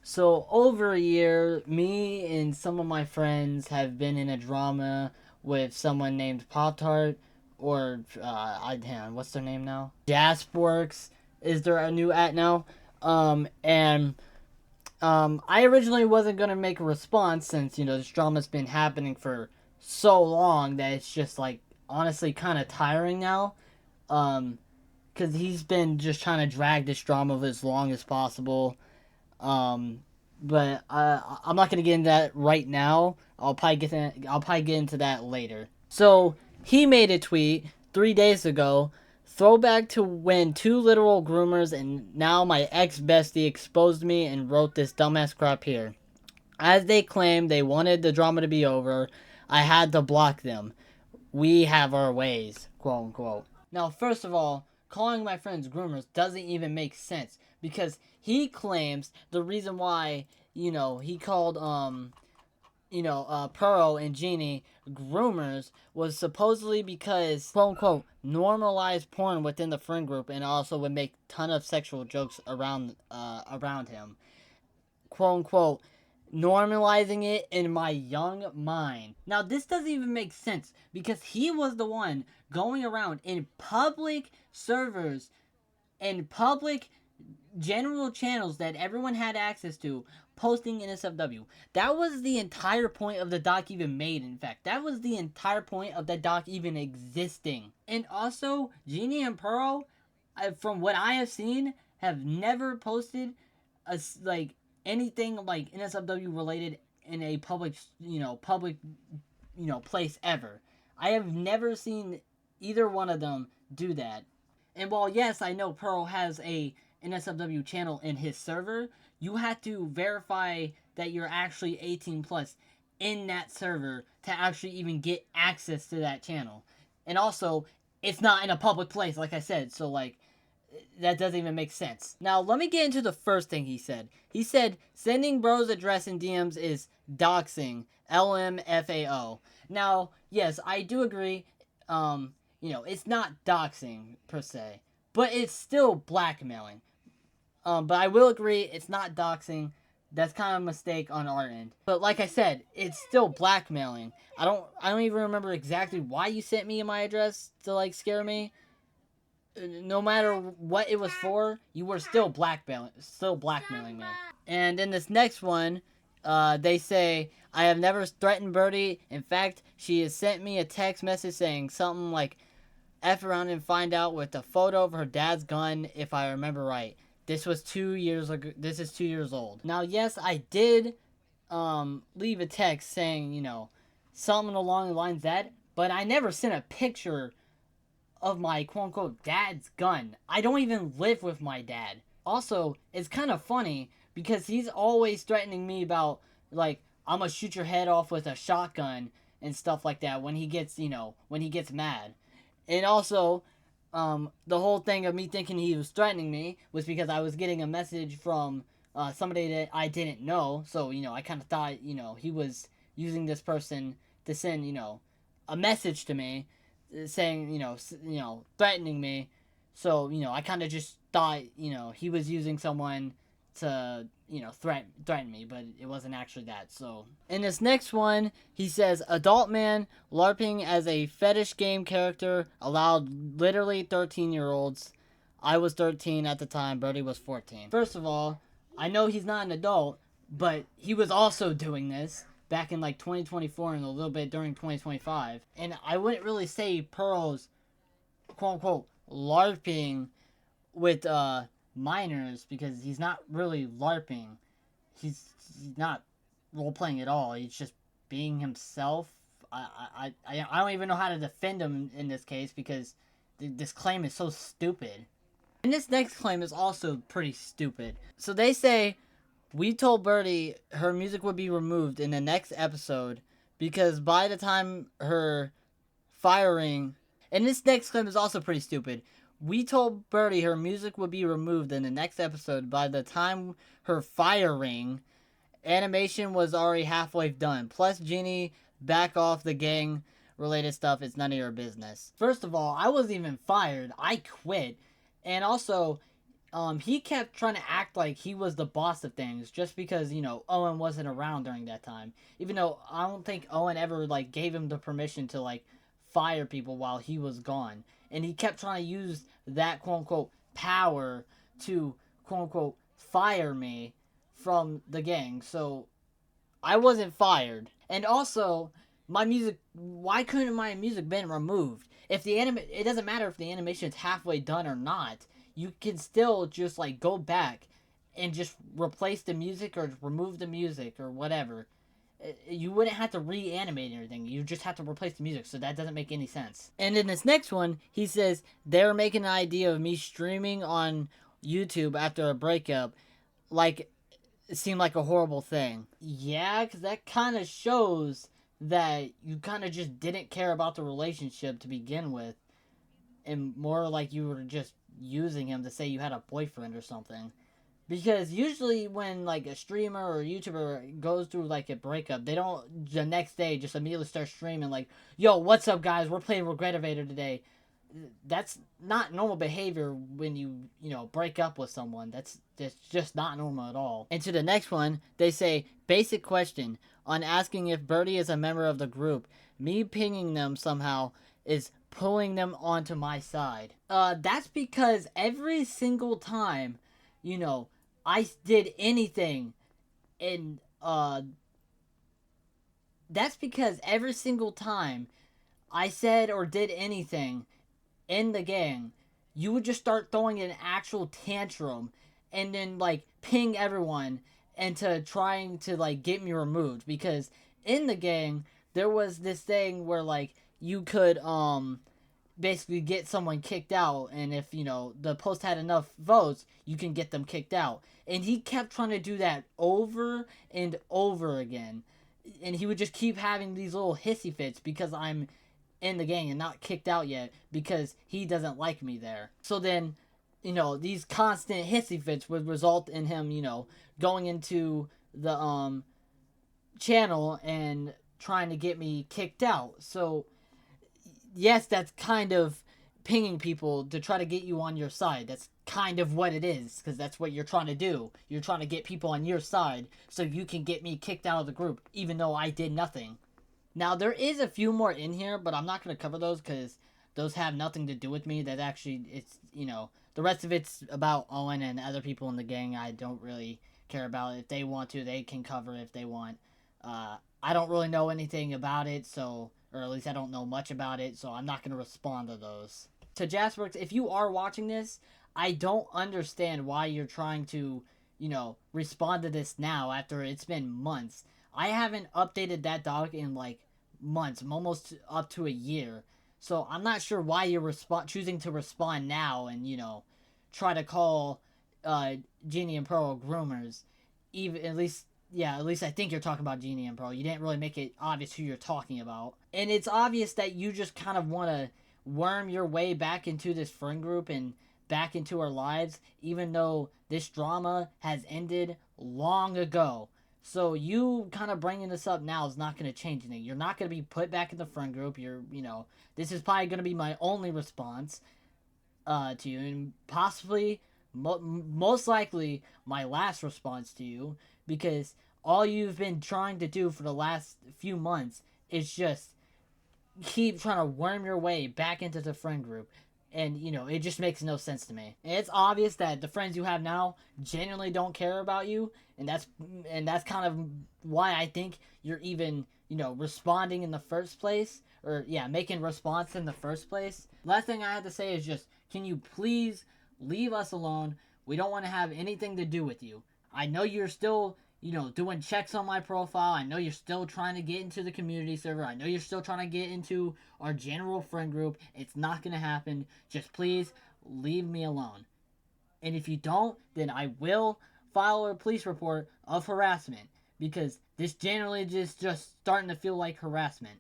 So over a year, me and some of my friends have been in a drama with someone named Pop Tart, or hang on, what's their name now? Jaspworks is there a new at now? And I originally wasn't gonna make a response since this drama's been happening for so long that it's just like honestly kind of tiring now. Um, because he's been just trying to drag this drama for as long as possible. Um, but I'm not gonna get into that right now. I'll probably get into that later. So he made a tweet 3 days ago. Throwback to when two literal groomers and now my ex bestie exposed me and wrote this dumbass crap here. As they claimed they wanted the drama to be over, I had to block them. We have our ways, quote unquote. Now, first of all, calling my friends groomers doesn't even make sense because he claims the reason why, he called, Pearl and Jeannie groomers was supposedly because, quote unquote, normalized porn within the friend group and also would make ton of sexual jokes around him. Quote unquote, normalizing it in my young mind. Now, this doesn't even make sense because he was the one going around in public servers and public general channels that everyone had access to posting NSFW. That was the entire point of the doc even made, in fact. That was the entire point of the doc even existing. And also, Jeannie and Pearl, from what I have seen, have never posted like anything like NSFW related in a public place ever. I have never seen either one of them do that. And while yes, I know Pearl has a NSFW channel in his server, you have to verify that you're actually 18 plus in that server to actually even get access to that channel. And also, it's not in a public place, like I said, so like that doesn't even make sense. Now, let me get into the first thing he said. He said sending bro's address in DMs is doxing. LMFAO. Now, yes, I do agree. It's not doxing per se, but it's still blackmailing. But I will agree it's not doxing. That's kind of a mistake on our end. But like I said, it's still blackmailing. I don't even remember exactly why you sent me my address to like scare me. No matter what it was for, you were still blackmailing me. And in this next one, they say I have never threatened Birdie. In fact, she has sent me a text message saying something like "F around and find out" with a photo of her dad's gun, if I remember right. This was 2 years ago. This is 2 years old. Now, yes, I did leave a text saying something along the lines of that, but I never sent a picture of my quote unquote dad's gun. I don't even live with my dad. Also, it's kind of funny because he's always threatening me about like I'm gonna shoot your head off with a shotgun and stuff like that when he gets mad. And also, the whole thing of me thinking he was threatening me was because I was getting a message from somebody that I didn't know. So I kind of thought he was using this person to send a message to me saying threatening me. So I kind of just thought he was using someone to threaten me, but it wasn't actually that. So in this next one, he says adult man larping as a fetish game character allowed literally 13-year-olds. I was 13 at the time. Birdie was 14. First of all, I know he's not an adult, but he was also doing this back in like 2024 and a little bit during 2025. And I wouldn't really say Pearl's quote unquote LARPing with minors because he's not really LARPing. He's not role playing at all. He's just being himself. I don't even know how to defend him in this case because this claim is so stupid. And this next claim is also pretty stupid. So they say we told Birdie her music would be removed in the next episode because by the time her firing, and this next claim is also pretty stupid. We told Birdie her music would be removed in the next episode by the time her firing animation was already halfway done. Plus, Jeannie, back off the gang related stuff. It's none of your business. First of all, I wasn't even fired. I quit. And also, he kept trying to act like he was the boss of things just because, Owen wasn't around during that time. Even though I don't think Owen ever, like, gave him the permission to, like, fire people while he was gone. And he kept trying to use that quote-unquote power to quote-unquote fire me from the gang. So I wasn't fired. And also, my music, why couldn't my music been removed? If the it doesn't matter if the animation is halfway done or not. You can still just like go back and just replace the music or remove the music or whatever. You wouldn't have to reanimate anything. You just have to replace the music. So that doesn't make any sense. And in this next one, he says they're making an idea of me streaming on YouTube after a breakup, like it seemed like a horrible thing. Yeah, because that kind of shows that you kind of just didn't care about the relationship to begin with, and more like you were just using him to say you had a boyfriend or something. Because usually when like a streamer or a YouTuber goes through like a breakup, they don't the next day just immediately start streaming like, "Yo, what's up, guys? We're playing Regretivator today." That's not normal behavior when you break up with someone. That's just not normal at all. And to the next one, they say basic question on asking if Birdie is a member of the group. Me pinging them somehow is pulling them onto my side. That's because every single time, I did anything, and that's because every single time I said or did anything in the gang, you would just start throwing an actual tantrum and then like ping everyone into trying to like get me removed. Because in the gang there was this thing where like you could basically get someone kicked out, and if the post had enough votes, you can get them kicked out. And he kept trying to do that over and over again, and he would just keep having these little hissy fits because I'm in the gang and not kicked out yet, because he doesn't like me there. So then, these constant hissy fits would result in him, going into the channel and trying to get me kicked out. So yes, that's kind of pinging people to try to get you on your side. That's kind of what it is, because that's what you're trying to do. You're trying to get people on your side so you can get me kicked out of the group, even though I did nothing. Now, there is a few more in here, but I'm not going to cover those because those have nothing to do with me. That actually, it's, the rest of it's about Owen and other people in the gang I don't really care about. If they want to, they can cover if they want. I don't really know anything about it, so, or at least I don't know much about it, so I'm not going to respond to those. To Jasperx, if you are watching this, I don't understand why you're trying to, respond to this now after it's been months. I haven't updated that dog in like months. I'm almost up to a year. So I'm not sure why you're choosing to respond now and, try to call Genie and Pearl groomers. Even at least I think you're talking about Genie and Pearl. You didn't really make it obvious who you're talking about. And it's obvious that you just kind of want to worm your way back into this friend group and back into our lives, even though this drama has ended long ago. So you kind of bringing this up now is not going to change anything. You're not going to be put back in the friend group. This is probably going to be my only response to you, and possibly, most likely, my last response to you, because all you've been trying to do for the last few months is just keep trying to worm your way back into the friend group. And, it just makes no sense to me. And it's obvious that the friends you have now genuinely don't care about you. And that's kind of why I think you're even, responding in the first place. Or, yeah, making response in the first place. Last thing I have to say is just, can you please leave us alone? We don't want to have anything to do with you. I know you're still, doing checks on my profile. I know you're still trying to get into the community server. I know you're still trying to get into our general friend group. It's not going to happen. Just please leave me alone. And if you don't, then I will file a police report of harassment, because this generally just starting to feel like harassment.